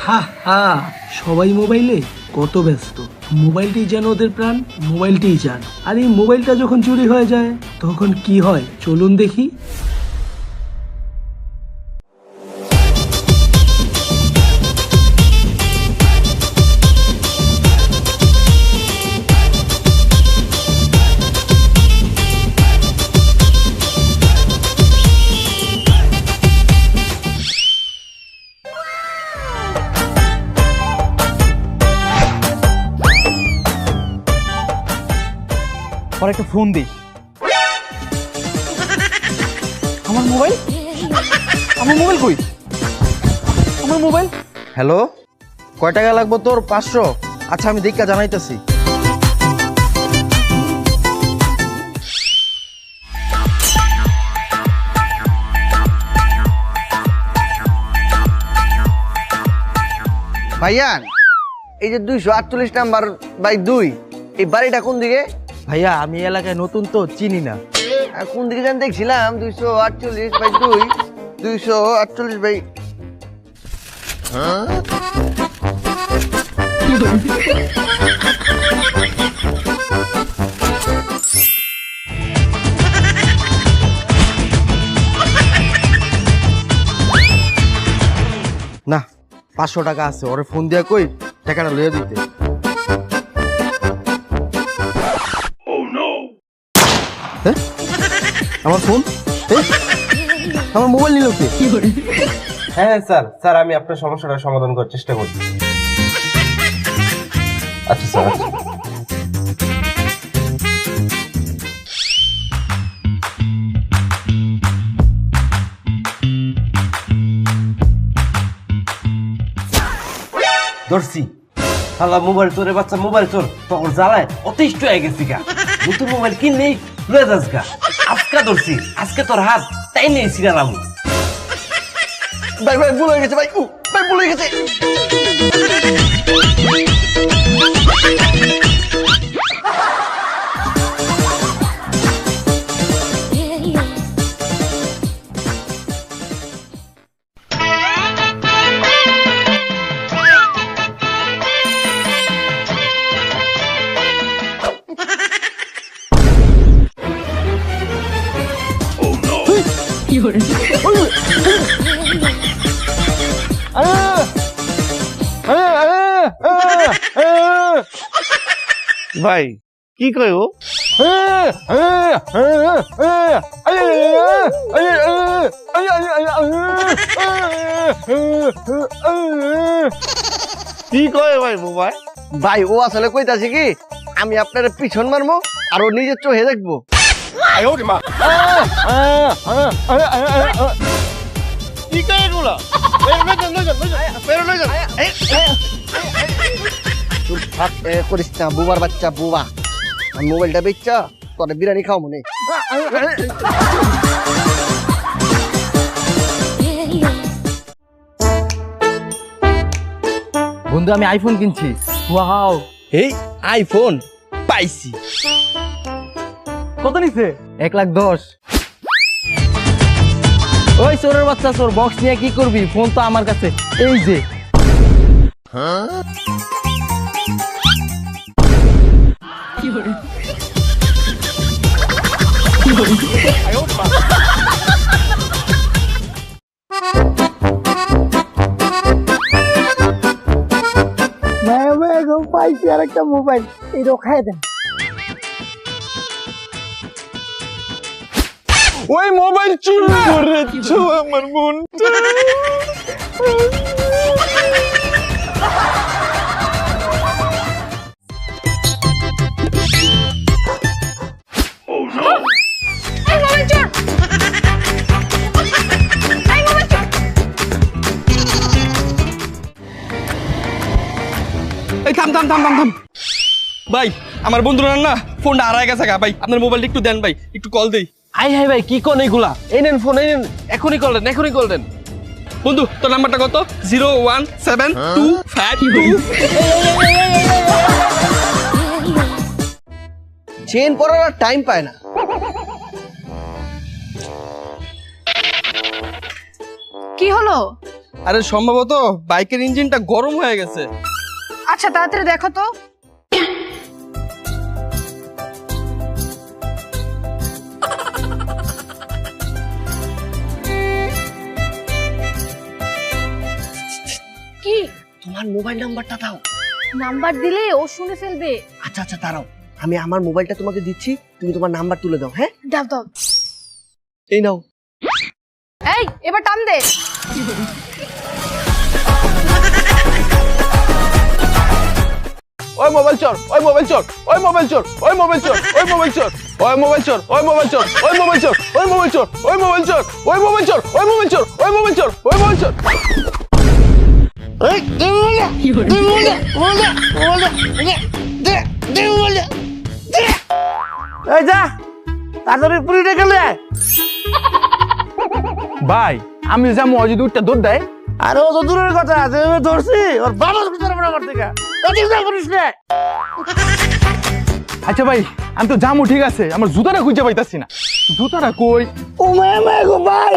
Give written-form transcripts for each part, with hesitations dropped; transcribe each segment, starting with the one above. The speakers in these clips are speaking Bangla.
হা হা, সবাই মোবাইলে কত ব্যস্ত। মোবাইলটাই যেন ওদের প্রাণ, মোবাইলটাই জান। আর এই মোবাইলটা যখন চুরি হয়ে যায় তখন কি হয় চলুন দেখি। পরে একটা ফোন দিস। আমার মোবাইল, আমার মোবাইল কই? আমার মোবাইল। হ্যালো, কয় টাকা লাগবো তোর? 500। আচ্ছা, আমি দেখা জানাইতেছি। ভাইয়ান, এই যে 248 নাম্বার বাই 2, এই বাড়িটা কোন দিকে? ভাইয়া, আমি এলাকায় নতুন তো, চিনি না। কোন দিকে জান দেখছিলাম 248 বাই 2, 248 বাই না, 500 টাকা আছে, ওরে ফোন দিয়া কই টাকাটা লইয়া দিতে। হ্যাঁ? আমার ফোন, আমার মোবাইল নিল কে? হ্যাঁ স্যার, স্যার আমি আপনার সমস্যাটার সমাধান করার চেষ্টা করছি। আচ্ছা স্যার, আচ্ছা। ধরছি হালা মোবাইল চোরে বাচ্চা, মোবাইল চোর তখন জ্বালায় অতিষ্ঠ হয়ে গেছি গা। নতুন মোবাইল কিনলেই লয়ে যাস গা। আজকা ধরছি, আজকে তোর হাত তাই নেই সিরালাম। ভাই ভুল হয়ে গেছে ভাই, ভাই ভুল হয়ে গেছে। ভাই কি কয় ও? কি কয় ভাই মোবাইল? ভাই ও আসলে কইতাছে কি, আমি আপনার পিছন মারবো আর ও নিজের চোখে দেখবো। কি কয় এগুলা? তুই থাক, করিস না বুবার বাচ্চা, বুবা। আমি মোবাইলটা বেচা তোর বিরিয়ানি খাও মনে। বন্ধু, আমি আইফোন কিনছি। ওয়াও, এই আইফোন পাইছি। কত নিছে? 1,10,000। ওই চোরের বাচ্চা চোর, বক্স নিয়ে কি করবি? ফোন তো আমার কাছে, এই যে। পাইছি আর একটা মোবাইল, এই রখায় দেন। ওই মোবাইল চুরি করেছ আমার মনটা। এই থাম থাম থাম থাম থাম ভাই, আমার বন্ধুরা না ফোনটা হারায় গেছে গা ভাই। আপনার মোবাইলটা একটু দেন ভাই, একটু কল দেই। আই হাই ভাই, কি কোন এগুলা? এই নেন ফোন, এই নেন, এখনই কল দেন, এখনই কল দেন। বন্ধু, তোর নাম্বারটা কত? 0172552। চেন পরার আর টাইম পায় না। কি হলো? আরে সম্ভবত বাইকের ইঞ্জিনটা গরম হয়ে গেছে। আচ্ছা তাড়াতাড়ি দেখো তো। কি তোমার মোবাইল নাম্বারটা দাও। নাম্বার দিলে ও শুনে ফেলবে। আচ্ছা আচ্ছা দাঁড়াও, আমি আমার মোবাইলটা তোমাকে দিচ্ছি, তুমি তোমার নাম্বার তুলে দাও। হ্যাঁ দাও দাও। এই নাও। এই এবার টান দে। ওই মোবাইল চোর, ওই মোবাইল চোর, ওই মোবাইল চোর, ওই মোবাইল চোর, ওই মোবাইল চোর, ওই মোবাইল চোর, ওই মোবাইল চোর, ওই মোবাইল চোর, ওই মোবাইল চোর, ওই মোবাইল চোর, ওই মোবাইল চোর, ওই মোবাইল চোর, ওই মোবাইল চোর, ওই মোবাইল চোর। এই যা তাড়াতাড়ি পুলিশে গেলে। ভাই আমি যাবো অজি দুধটা দুধ দেয়। আরে ও তো দূরের কথা, যেভাবে ধরছি ওর বাবার ভিতরে আমার থেকে করিস না। আচ্ছা ভাই আমি তো যাবো ঠিক আছে, আমার জুতাটা খুঁজে পাইতাছি না, জুতাটা কই? ও মে গো ভাই,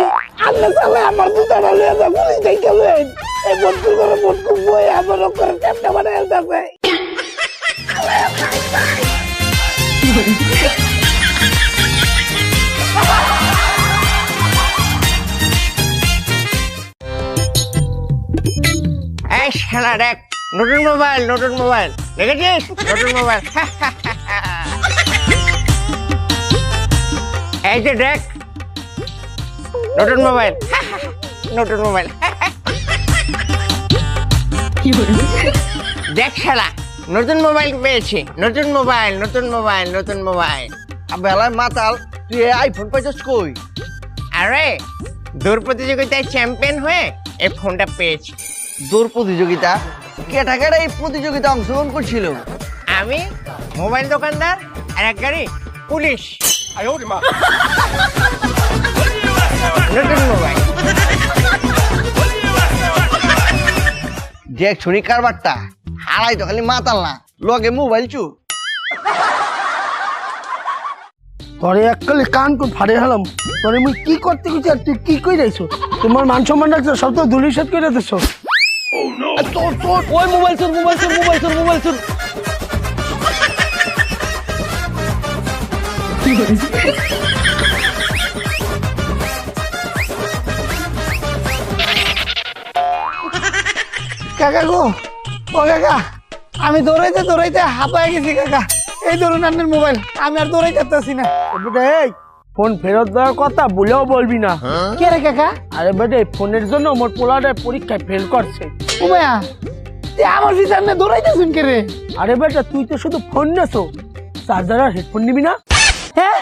আল্লাহ সালে আমার জুতাটা লয়ে যা, পুলিশ দেখে লই। এই বন্ধু করে বন্ধু বই আমার করে ক্যাপটা বানায় আলতাছে। এই শালা দেখ, নতুন মোবাইল, নতুন মোবাইল দেখেছিস? নতুন মোবাইল। এই যে দেখ, নতুন মোবাইল, নতুন মোবাইল। দেখ শালা, নতুন মোবাইল পেয়েছি, নতুন মোবাইল, নতুন মোবাইল, নতুন মোবাইল। বেলায় মাতাল, তুই আইফোন পাইছস কই? আরে দৌড় প্রতিযোগিতায় চ্যাম্পিয়ন হয়ে এই ফোনটা পেয়েছি। দৌড় প্রতিযোগিতা? কেটা কেটা এই প্রতিযোগিতা অংশগ্রহণ করছিল? আমি, মোবাইল দোকানদার, আর এক গাড়ি পুলিশ। নতুন মোবাইল। দেখ ছড়ি কারবারটা, হারাই তো খালি মাতাল না, লগে মোবাইল চু। তোরে এককালে কান কোন ফাড়ে হলাম, তোরে মুই কি করতে গেছি আর তুই কি কই রাইছো? তোমার মান সম্মান রাখছো, সব তো ধুলিসাৎ করে দিছো। চোর চোর, ওই মোবাইল চোর, মোবাইল চোর, মোবাইল চোর, মোবাইল চোর। কাকা গো, ও কাকা, আমি দৌড়াইতে দৌড়াইতে হাঁপায় গেছি কাকা। এই ধরুন আপনার মোবাইল, আমি আর দৌড়াইতে পারতেছি না। এই ফোন ফেরত দেওয়ার কথা বলেও বলবি না। কে রে কাকা? আরে বেটে, ফোনের জন্য মোর পোলাটা পরীক্ষায় ফেল করছে। ও ভাইয়া, তুই আমার সামনে দৌড়াইতেছুন কে রে? আরে বেটা, তুই তো শুধু ফোন নেছো, চার্জার আর হেডফোন নিবি না? হ্যাঁ,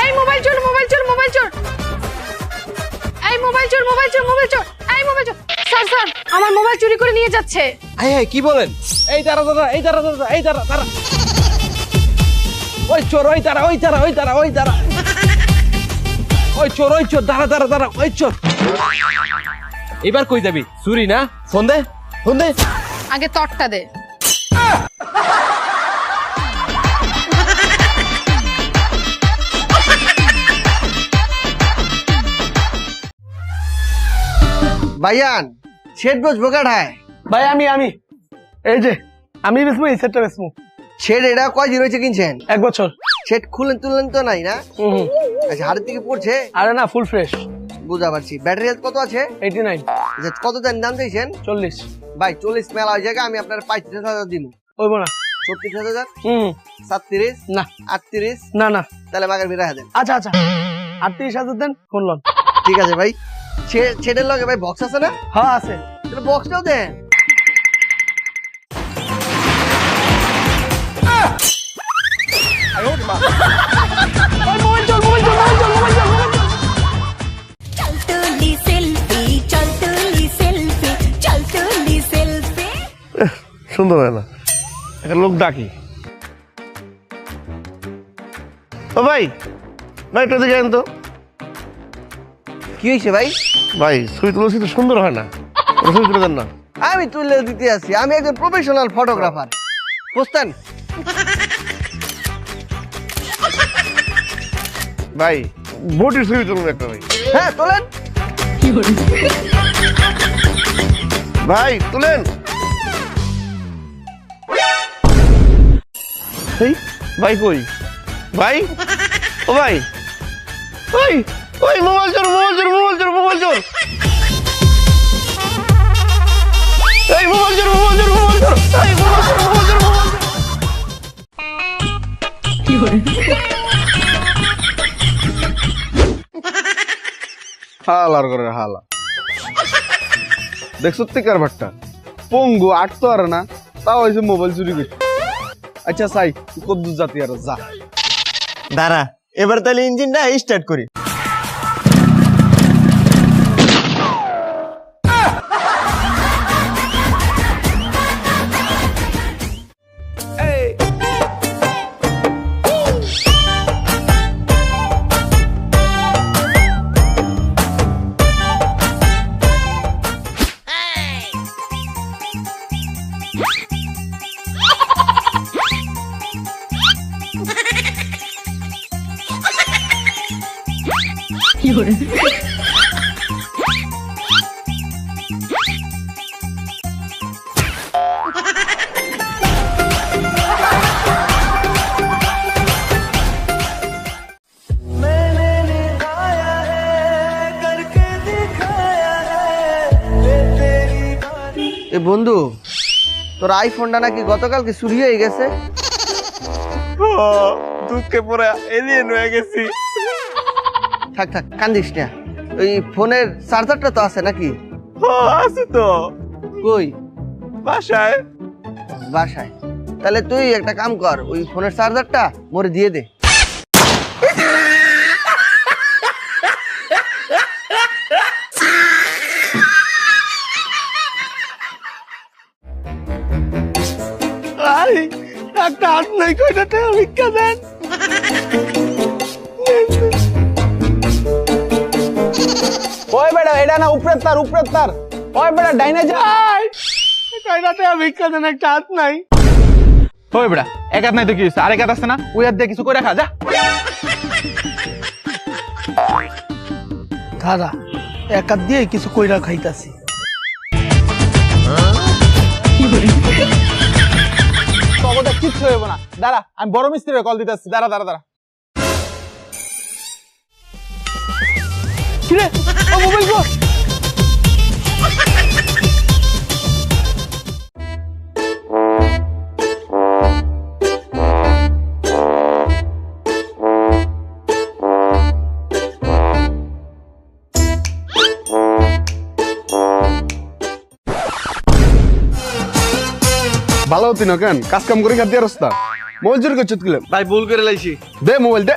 এই মোবাইল চোর, মোবাইল চোর, মোবাইল চোর। এই মোবাইল চোর, মোবাইল চোর, মোবাইল চোর, এই মোবাইল চোর। স্যার স্যার, আমার মোবাইল চুরি করে নিয়ে যাচ্ছে। এই কি বলেন? এই দাঁড়া দাঁড়া, এই দাঁড়া দাঁড়া, এই দাঁড়া দাঁড়া। ওই চোর, ওই দাঁড়া, ওই দাঁড়া, ওই দাঁড়া, ওই দাঁড়া। ওই চোর, ওই চোর, দাঁড়া দাঁড়া দাঁড়া, ওই চোর। এবার কই যাবি? চুরি না? ফোন দে, ফোন দে। আগে তরটা দে। ভাইয়ান শেড বসবো কাঠায়? ভাই আমি এই যে আমি বেসমু, এই সেটটা বেসমু। শেড এটা কয় দিন হয়েছে কিনছেন? 1 বছর। শেড খুলেন তুলেন তো নাই না? আচ্ছা, হাড়ের দিকে পড়ছে? আরে না, ফুল ফ্রেশ। বুঝা পারছি। ব্যাটারি হেলথ কত আছে? 89। আচ্ছা, কত দাম দিয়েছেন? 40। ভাই 40 মেলা হয়ে জায়গা, আমি আপনার 35,000 দিব। হইব না? 36,000? হুম। 37? না। 38? না না। তাহলে মাগার বিরা দেন। আচ্ছা আচ্ছা, 38,000 দেন, ফোন লন। ঠিক আছে ভাই। শেডের লগে ভাই বক্স আছে না? হ্যাঁ আছে। তাহলে বক্সটাও দেন। चल तुली सेल्फी चल तुली सेल्फी चल तुली सेल्फी সুন্দর হয় না, একটা লোক ডাকি। ও ভাই, ভাই একটু দেখেন তো। কি হয়েছে ভাই? ভাই ছবি তুলছি তো সুন্দর হয় না, ছবি তুলে দেন না। আমি তুলে দিতে আছি, আমি একজন প্রফেশনাল ফটোগ্রাফার। বুঝতেন? ভাই বটির ছবি তুলুন একটা ভাই। হ্যাঁ তোলেন ভাই, তুলেন। এই ভাই কই ভাই? ও ভাই, ওই ওই মোবাইল চোর, মোবাইল চোর, মোবাইল চোর, মোবাইল চোর, এই মোবাইল চোর, মোবাইল চোর, মোবাইল চোর, এই মোবাইল চোর, মোবাইল চোর, মোবাইল চোর। হালার করে হালা, দেখছো তুই কারবারটা পঙ্গু আটতো আর না, তাও হয়েছে মোবাইল চুরি করছে। আচ্ছা সাই তুই কদ্দুর জাতি আর যা। দাঁড়া, এবার তাহলে ইঞ্জিনটা স্টার্ট করি। এ বন্ধু, তোর আইফোনটা নাকি গতকালকে চুরি হয়ে গেছে। দুঃখে পরে এলিয়েন হয়ে গেছি। থাক থাক, কান্দিস না। ওই ফোনের চার্জারটা তো আছে নাকি? আছে তো কই? বাসায়। বাসায়? তাহলে তুই একটা কাম কর, ওই ফোনের চার্জারটা মোরে দিয়ে দে। একটা হাত নাই, কয়টা ভিক্ষা দেন। ওই বেটা, এটা না উপরের তার, উপরের তার। ওই বেটা ডাইনে যায়। কয়টা ভিক্ষা দেন, একটা হাত নাই। ওই বেড়া, এক হাত নাই তো কি হয়েছে, আরেক হাত আছে না, ওই হাত দিয়ে কিছু করে খা যা। দাদা এক হাত দিয়ে কিছু কইরা খাইতাছি। তবে কিচ্ছু হইব না, দাঁড়া আমি বড় মিস্ত্রির কল দিতেছি, দাঁড়া দাঁড়া দাঁড়া। কিরে ও মোবাইল কো? ভালো হতি না কেন, কাজ কাম করে খাদ্য রাস্তা মোবাইল চুরি করছিস কিলে? ভাই ভুল করে লাইছি। দে মোবাইল দে,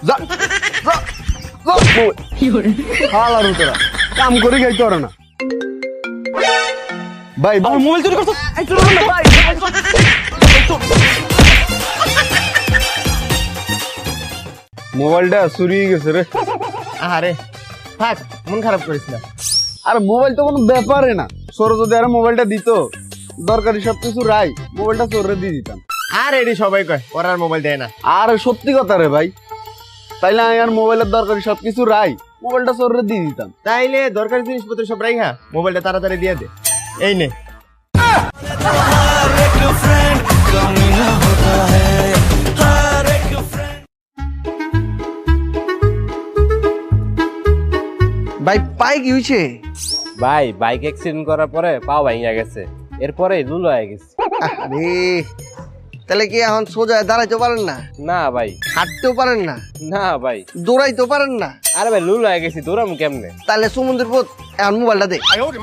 যা যা যা মোবাইল। হালার উতরা কাম করে খাইতে পারে না ভাই। আমার মোবাইল চুরি করছো? মোবাইলটা চুরি হয়ে গেছে রে। আরে থাক, মন খারাপ করিস না। আর মোবাইল তো কোনো ব্যাপারে না, সর যদি আর মোবাইলটা দিত, দরকারি সবকিছু রাই মোবাইলটা চোরে দিয়ে দিতাম। আর এডি সবাই কয় ওর আর মোবাইল দেয় না। আর সত্যি কথা রে ভাই, তাইলে আমি আর মোবাইলের দরকারি সবকিছু রাই মোবাইলটা চোরে দিয়ে দিতাম। তাইলে দরকারি জিনিসপত্র সব রাইখা মোবাইলটা তাড়াতাড়ি দিয়ে দে। এই নে। ভাই পাই কি হয়েছে? ভাই বাইক অ্যাক্সিডেন্ট করার পরে পা ভাঙিয়া গেছে, এরপরে লুলো হয়ে গেছে। আরে তাহলে কি এখন সোজা দাঁড়াইতে পারেন না? না ভাই। হাঁটতেও পারেন না? না ভাই। দৌড়াইতেও পারেন না? আরে ভাই লুলো হয়ে গেছি, দৌড়াম কেমনে? তাহলে সমুদ্রের পথ এখন মোবাইলটা দে। ওই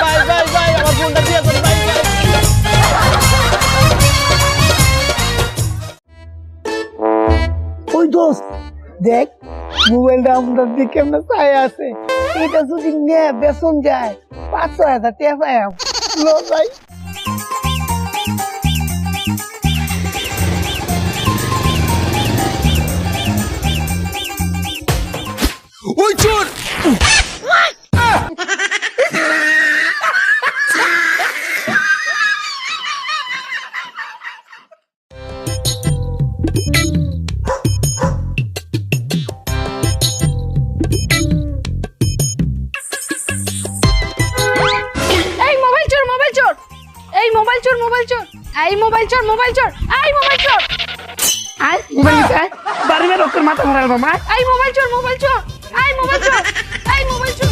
ভাই ভাই ভাই, আমার ফোনটা দিয়ে করে ভাই ভাই। ওই দোস্ত দেখ, মোবাইলটা আমরা দিকে কেমন চাই আছে। এটা যদি নিয়ে বেসন যায় 500,000 টাকা পাই। লো ভাই। ওই চোর! চোর মোবাইল চোর এই মোবাইল চোর আয় মোবাইল নিছে আয় বাড়ি মে রক্তের মাথা ভরা বাবা এই মোবাইল চোর মোবাইল চোর এই মোবাইল চোর এই মোবাইল চোর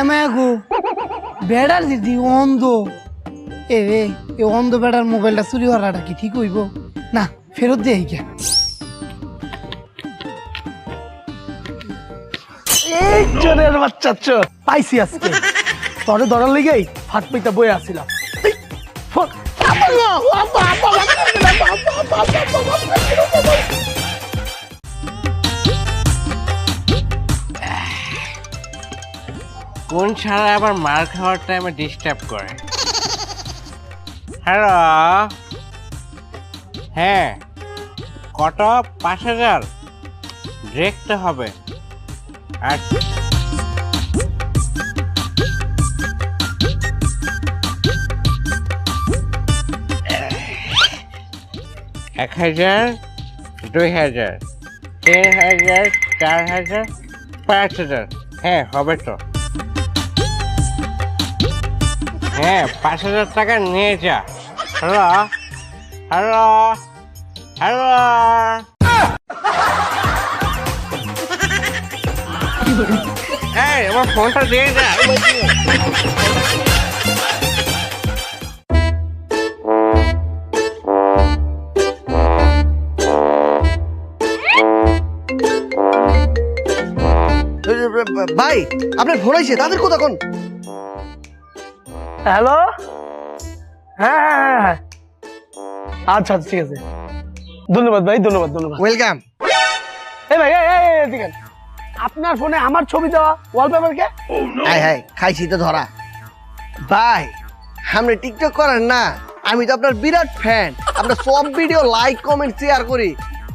মায়া গো বেড়ার দিদি অন্ধ এ রে এ অন্ধ বেড়ার মোবাইলটা চুরি হওয়াটা কি ঠিক হইব না ফেরত দিয়ে কে এই চোরের বাচ্চা চোর পাইছি আজকে তোরে ধরার লেগেই ফাট পাইতা বয়ে আসছিলাম কোন ছাড়া আবার মার খাওয়ার টাইমে ডিস্টার্ব করে? হ্যালো, হ্যাঁ কত? 5000 দেখতে হবে। আচ্ছা 1000, 2000, 3000, 4000, 5000। হ্যাঁ হবে তো। হ্যাঁ 5000 টাকা নিয়ে যা। হ্যালো হ্যালো হ্যালো, এই আমার ফোনটা দিয়ে যা। ভাই আপনার ফোন আইছে, তাদের কথা কোন? হ্যালো হ্যাঁ হ্যাঁ হ্যাঁ হ্যাঁ আচ্ছা আচ্ছা ঠিক আছে ধন্যবাদ ভাই ধন্যবাদ ধন্যবাদ ওয়েলকাম। এই ভাই এই ঠিক আছে আপনার ফোনে আমার ছবি দেওয়া ওয়ালপেপার কে? হাই হাই খাইছি তো ধরা। ভাই আপনি টিকটক করেন না, আমি তো আপনার বিরাট ফ্যান, আপনার সব ভিডিও লাইক কমেন্ট শেয়ার করি।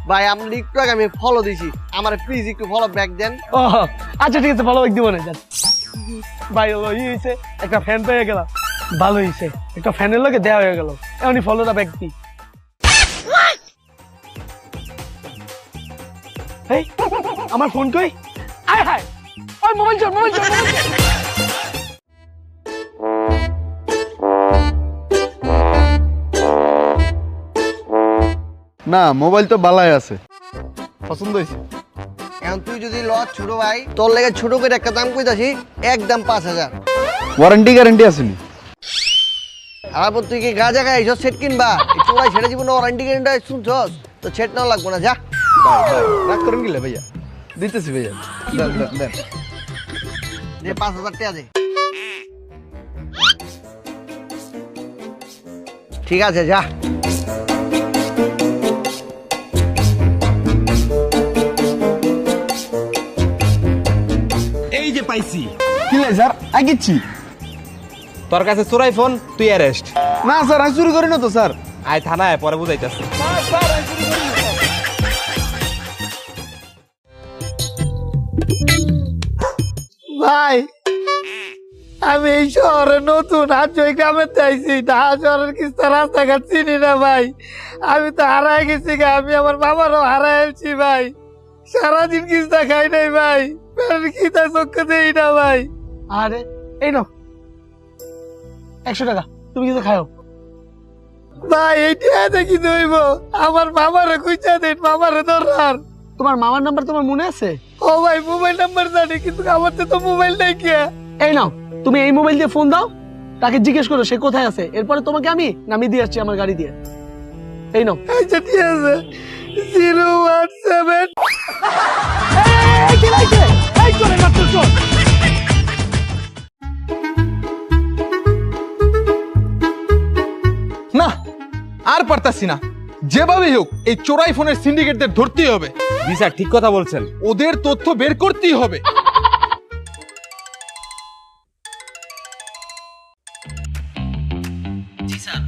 ভাই আপনার টিকটক আমি ফলো দিছি, আমার প্লিজ একটু ফলো ব্যাক দেন। ও আচ্ছা ঠিক আছে ভালো দিব না ভাই ই হয়েছে একটা ফ্যান পেয়ে গেলাম, ভালো হয়েছে একটা ফ্যানের লোকে দেওয়া হয়ে গেল, এমনি ফলোটা ব্যাক দি। এই আমার ফোন কই? আয় হায় ওই মোবাইল চোর মোবাইল চোর মোবাইল চোর। না মোবাইল তো বালাই আছে, পছন্দ হয়েছে। এখন তুই যদি ল ছোট ভাই, তোর লেগে ছোট করে একটা দাম কইতাছি, একদম 5000। ওয়ারেন্টি গ্যারান্টি আসেনি? আর তুই কি গাঁজা খাইছ সেট কিনবা? চোরাই ছেড়ে জীবন ওয়ারেন্টি গ্যারান্টি শুনছস তো সেট নাও লাগবো না, যা। ভাই ভাই রাগ করেন গেলে ভাইয়া, দিতেছি ভাইয়া, দেন দেন দেন। দে 5000 টাকা দে। ঠিক আছে যা। এই যে পাইছি। কি লাই স্যার আগিচ্ছি? তোর কাছে চোরাই ফোন, তুই অ্যারেস্ট। না স্যার আমি চুরি করি না তো স্যার। আয় থানায়, পরে বুঝাইতেছি। ভাই আমি এই শহরে নতুন, আজ ওই গ্রামে চাইছি, ঢাকা শহরের কিছু রাস্তাঘাট চিনি না ভাই। আমি তো হারাই গেছি গা, আমি আমার বাবারও হারাইছি ভাই। সারাদিন কিস্তা খাই নাই ভাই, কিস্তা চক্ষে দেই না ভাই। আরে এই নাও 100 টাকা, তুমি কিছু খাও ভাই। এইটা দেখি দইব আমার মামারে খুঁজা দেন, মামারে দরকার। তোমার মামার নাম্বার তোমার মনে আছে? ও ভাই মোবাইল নাম্বার জানি, কিন্তু আমার তো মোবাইল নাই কে। এই নাও তুমি এই মোবাইল দিয়ে ফোন দাও, তাকে জিজ্ঞেস করো সে কোথায় আছে, এরপরে তোমাকে আমি নামিয়ে দিয়ে আসছি আমার গাড়ি দিয়ে। এই নাও। আচ্ছা ঠিক আছে 017 না আর পারতাছি না, যেভাবেই হোক এই চোরাই ফোনের সিন্ডিকেটদের ধরতেই হবে। জি স্যার, ঠিক কথা বলছেন। ওদের তথ্য বের করতেই হবে।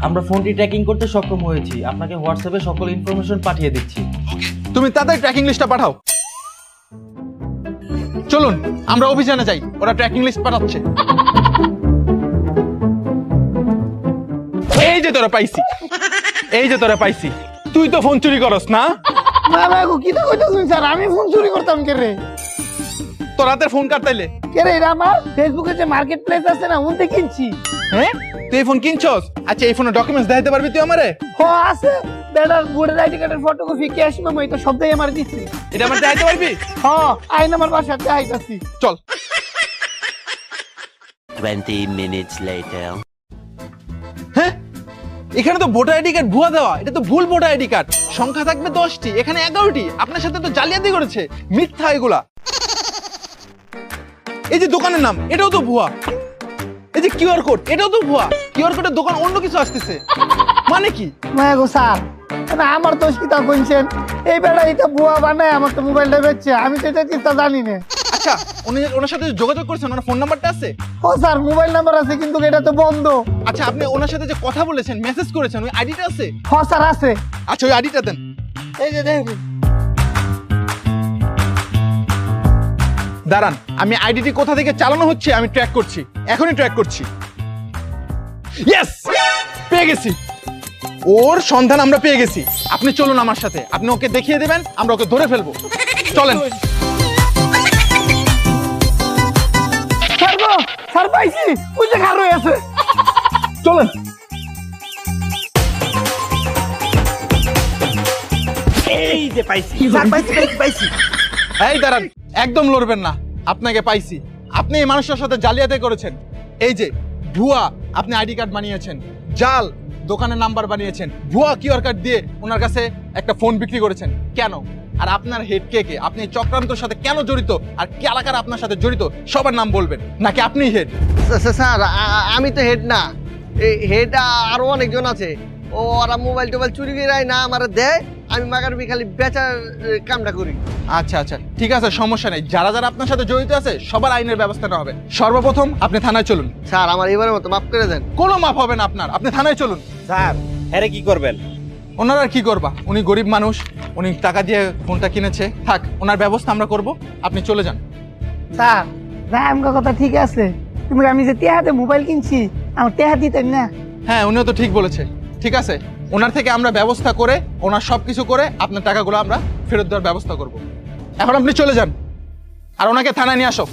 আমরা ফোনটি ট্র্যাকিং করতে সক্ষম হয়েছি, আপনাকে হোয়াটসঅ্যাপে সকল ইনফরমেশন পাঠিয়ে দিচ্ছি। ওকে তুমি তাদের ট্র্যাকিং লিস্টটা পাঠাও। চলুন আমরা অভিযানে যাই, ওরা ট্র্যাকিং লিস্ট পাঠাচ্ছে। এই যে তোরা পাইছি, এই যে তোরা পাইছি। তুই তো ফোন চুরি করস না? না ভাই কি তো কইতাছেন স্যার, আমি ফোন চুরি করতাম কে রে? তোর হাতের ফোন কাটতাইলে কে রে? এটা আমার ফেসবুকে যে মার্কেট প্লেস আছে না, ওনতে কিনছি। হ্যাঁ তুই এই ফোন কিনছস? আচ্ছা এই ফোনের ডকুমেন্টস দেখাইতে পারবি তুই আমারে? হ আছে, বেটার ভোটার আইডি কার্ডের ফটোকপি, ক্যাশ মেমো, এটা সবটাই আমার দিছি। এটা আমার দেখাইতে পারবি? হ আইন আমার বাসাতে আইতাছি। চল। 20 minutes later. হ্যাঁ এখানে তো ভোটার আইডি কার্ড ভুয়া দেওয়া, এটা তো ভুল ভোটার আইডি কার্ড। সংখ্যা থাকবে 10টি, এখানে 11টি। আপনার সাথে তো জালিয়াতি করেছে, মিথ্যা এগুলা। এই যে দোকানের নাম, এটাও তো ভুয়া। এই যে কিউআর কোড, এটাও তো ভুয়া। কিউআর কোডের দোকান অন্য কিছু আসতেছে, মানে কি? গো স্যার, না আমার দোষ কি তা কইছেন? এই বেটা এটা বুয়া বানায় আমার তো মোবাইলটা বেচছে, আমি তো এটা চিন্তা জানি না। আচ্ছা ওনার সাথে যোগাযোগ করছেন? ওনার ফোন নাম্বারটা আছে? ও স্যার মোবাইল নাম্বার আছে, কিন্তু এটা তো বন্ধ। আচ্ছা আপনি ওনার সাথে যে কথা বলেছেন, মেসেজ করেছেন, ওই আইডিটা আছে? হ স্যার আছে। আচ্ছা ওই আইডিটা দেন। এই যে দেখুন। দাঁড়ান, আমি আইডিটি কোথা থেকে চালানো হচ্ছে আমি ট্র্যাক করছি, এখনই ট্র্যাক করছি। ইয়েস, পেয়ে গেছি। ওর সন্ধান আমরা পেয়ে গেছি। আপনি চলুন আমার সাথে, আপনি ওকে দেখিয়ে দেবেন, আমরা ওকে ধরে ফেলবো। চলেন। স্যার গো, স্যার পাইছি, ওই যে খার হয়ে আছে। চলেন। এই যে পাইছি স্যার, পাইছি পাইছি পাইছি। এই দাঁড়ান, একদম লড়বেন না। আপনাকে পাইছি। আপনি এই মানুষটার সাথে জালিয়াতি করেছেন। এই যে ভুয়া আপনি আইডি কার্ড বানিয়েছেন, জাল দোকানের নাম্বার বানিয়েছেন, ভুয়া কিউআর কার্ড দিয়ে ওনার কাছে একটা ফোন বিক্রি করেছেন। কেন? আর আপনার হেড কে কে? আপনি চক্রান্তের সাথে কেন জড়িত? আর কে এলাকার আপনার সাথে জড়িত? সবার নাম বলবেন, নাকি আপনি হেড? স্যার আমি তো হেড না, হেড আরো অনেকজন আছে। ওরা মোবাইল টোবাইল চুরি করে না আমার দেয়, আমি মাগার খালি বেচার কামটা করি। আচ্ছা আচ্ছা ঠিক আছে, সমস্যা নেই। যারা যারা আপনার সাথে জড়িত আছে সবার আইনের ব্যবস্থা নেওয়া হবে। সর্বপ্রথম আপনি থানায় চলুন। স্যার আমার এবারের মতো মাফ করে দেন। কোনো মাপ হবে না আপনার, আপনি থানায় চলুন। স্যার হ্যাঁ কি করবেন? ওনারা আর কি করবা, উনি গরিব মানুষ, উনি টাকা দিয়ে ফোনটা কিনেছে, থাক ওনার ব্যবস্থা আমরা করব, আপনি চলে যান। স্যার রামকা কথা ঠিক আছে, তুমি আমি যে টেহাতে মোবাইল কিনছি, আমার টেহা দিতেন না? হ্যাঁ উনিও তো ঠিক বলেছে। ঠিক আছে, ওনার থেকে আমরা ব্যবস্থা করে, ওনার সবকিছু করে আপনার টাকাগুলো আমরা ফেরত দেওয়ার ব্যবস্থা করব। এখন আপনি চলে যান আর ওনাকে থানায় নিয়ে আসো।